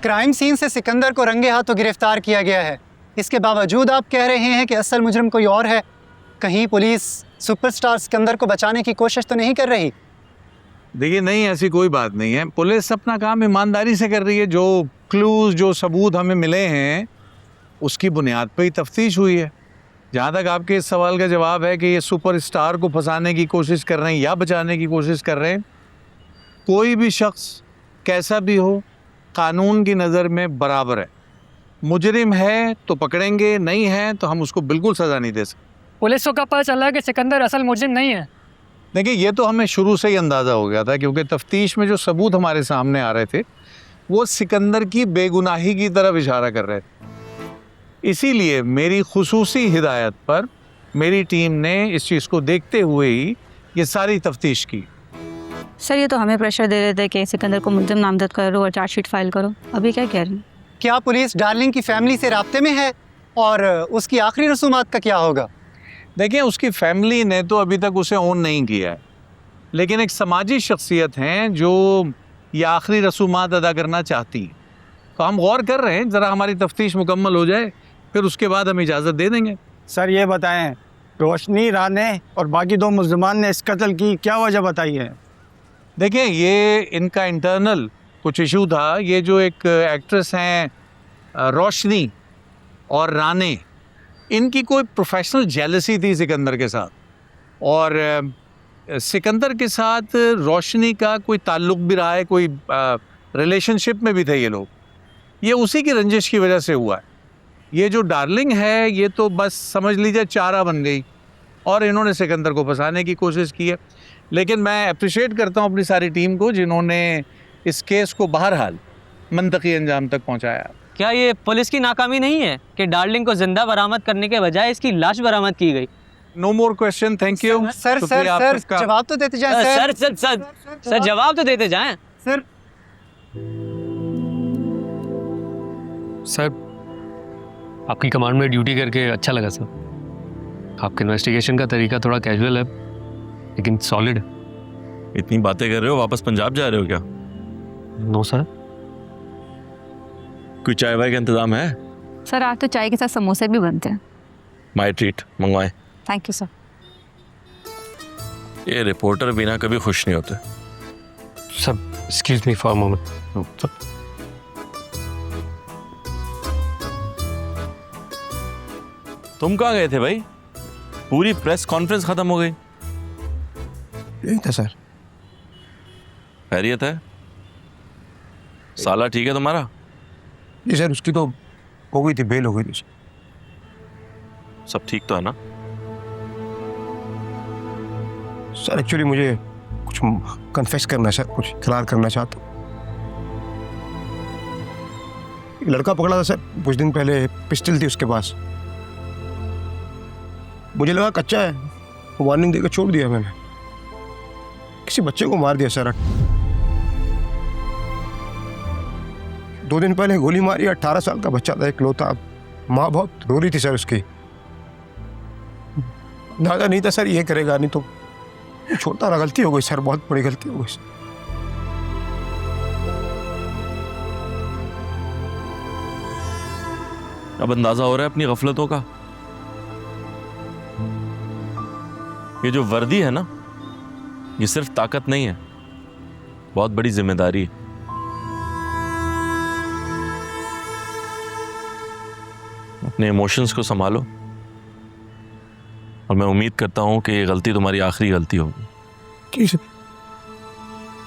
Crime scene से सिकंदर को रंगे हाथों गिरफ्तार किया गया है। इसके बावजूद आप कह रहे हैं कि असल मुजरिम कोई और है। कहीं पुलिस सुपरस्टार सिकंदर को बचाने की कोशिश तो नहीं कर रही? देखिए, नहीं, ऐसी कोई बात नहीं है। पुलिस अपना काम ईमानदारी से कर रही है। जो क्लूज, जो सबूत हमें मिले हैं, उसकी बुनियाद पर ही तफ्तीश हुई है। जहाँ तक आपके इस सवाल का जवाब है कि ये सुपरस्टार को फंसाने की कोशिश कर रहे हैं या बचाने की कोशिश कर रहे हैं, कोई भी शख्स कैसा भी हो, कानून की नज़र में बराबर है। मुजरिम है तो पकड़ेंगे, नहीं है तो हम उसको बिल्कुल सज़ा नहीं दे सकते। पुलिस को कब पता चला कि सिकंदर असल मुजरिम नहीं है? देखिए, ये तो हमें शुरू से ही अंदाज़ा हो गया था, क्योंकि तफ्तीश में जो सबूत हमारे सामने आ रहे थे वो सिकंदर की बेगुनाही की तरफ इशारा कर रहे थे। इसीलिए मेरी खुसूसी हिदायत पर मेरी टीम ने इस चीज़ को देखते हुए ही ये सारी तफ्तीश की। सर, ये तो हमें प्रेशर दे रहे थे कि सिकंदर को मुलजिम नामजद करो और चार्जशीट फाइल करो। अभी क्या कह रही हैं? क्या पुलिस डार्लिंग की फैमिली से राब्ते में है और उसकी आखिरी रसूमात का क्या होगा? देखिए, उसकी फैमिली ने तो अभी तक उसे ऑन नहीं किया है, लेकिन एक समाजी शख्सियत हैं जो ये आखिरी रसूमात अदा करना चाहती हैं। तो हम गौर कर रहे हैं, ज़रा हमारी तफ्तीश मुकम्मल हो जाए, फिर उसके बाद हम इजाज़त दे देंगे। सर, ये बताएं, रोशनी, राने और बाकी दो मुल्ज़िमान ने इस कत्ल की क्या वजह बताई है? देखिए, ये इनका इंटरनल कुछ इशू था। ये जो एक एक्ट्रेस हैं रोशनी और राने, इनकी कोई प्रोफेशनल जेलसी थी सिकंदर के साथ, और सिकंदर के साथ रोशनी का कोई ताल्लुक़ भी रहा है, कोई रिलेशनशिप में भी थे ये लोग। ये उसी की रंजिश की वजह से हुआ है। ये जो डार्लिंग है, ये तो बस समझ लीजिए चारा बन गई और इन्होंने सिकंदर को फंसाने की कोशिश की है। लेकिन मैं अप्रिशिएट करता हूँ अपनी सारी टीम को, जिन्होंने इस केस को बहरहाल मंतकी अंजाम तक पहुँचाया। क्या ये पुलिस की नाकामी नहीं है कि डार्लिंग को जिंदा बरामद करने के बजाय इसकी लाश बरामद की गई? No more question, thank you. Sir जवाब तो देते जाएं। सर जवाब तो देते जाएं। सर, आपकी कमांड में ड्यूटी करके अच्छा लगा सर। आपके इन्वेस्टिगेशन का तरीका थोड़ा कैजुअल है लेकिन सॉलिड। इतनी बातें कर रहे हो, वापस पंजाब जा रहे हो क्या? No sir. कोई चाय वाय का इंतजाम है? सर, आज तो चाय के साथ समोसे भी बनते हैं। माय ट्रीट मंगवाएं। Thank you sir. ये रिपोर्टर बिना कभी खुश नहीं होते। Sir, excuse me for a moment. तुम कहाँ गए थे भाई? पूरी प्रेस कॉन्फ्रेंस खत्म हो गई। यही था सर। खैरियत है? साला ठीक है तुम्हारा? जी सर, उसकी तो हो गई थी, बेल हो गई थी। सब ठीक तो है ना? सर, एक्चुअली मुझे कुछ कन्फेस करना है सर, कुछ इकरार करना चाहता हूँ। एक लड़का पकड़ा था सर कुछ दिन पहले, पिस्टल थी उसके पास। मुझे लगा कच्चा है, वार्निंग देकर छोड़ दिया मैंने। किसी बच्चे को मार दिया सर। 2 दिन पहले गोली मारी, 18 साल का बच्चा था, इकलौता। माँ बहुत रो रही थी सर उसकी। दादा नहीं था सर ये करेगा, नहीं तो छोटा ना। गलती हो गई सर, बहुत बड़ी गलती हो गई। अब अंदाजा हो रहा है अपनी गफलतों का। ये जो वर्दी है ना, ये सिर्फ ताकत नहीं है, बहुत बड़ी जिम्मेदारी है। अपने इमोशंस को संभालो, और मैं उम्मीद करता हूं कि ये गलती तुम्हारी आखिरी गलती होगी। जी सर।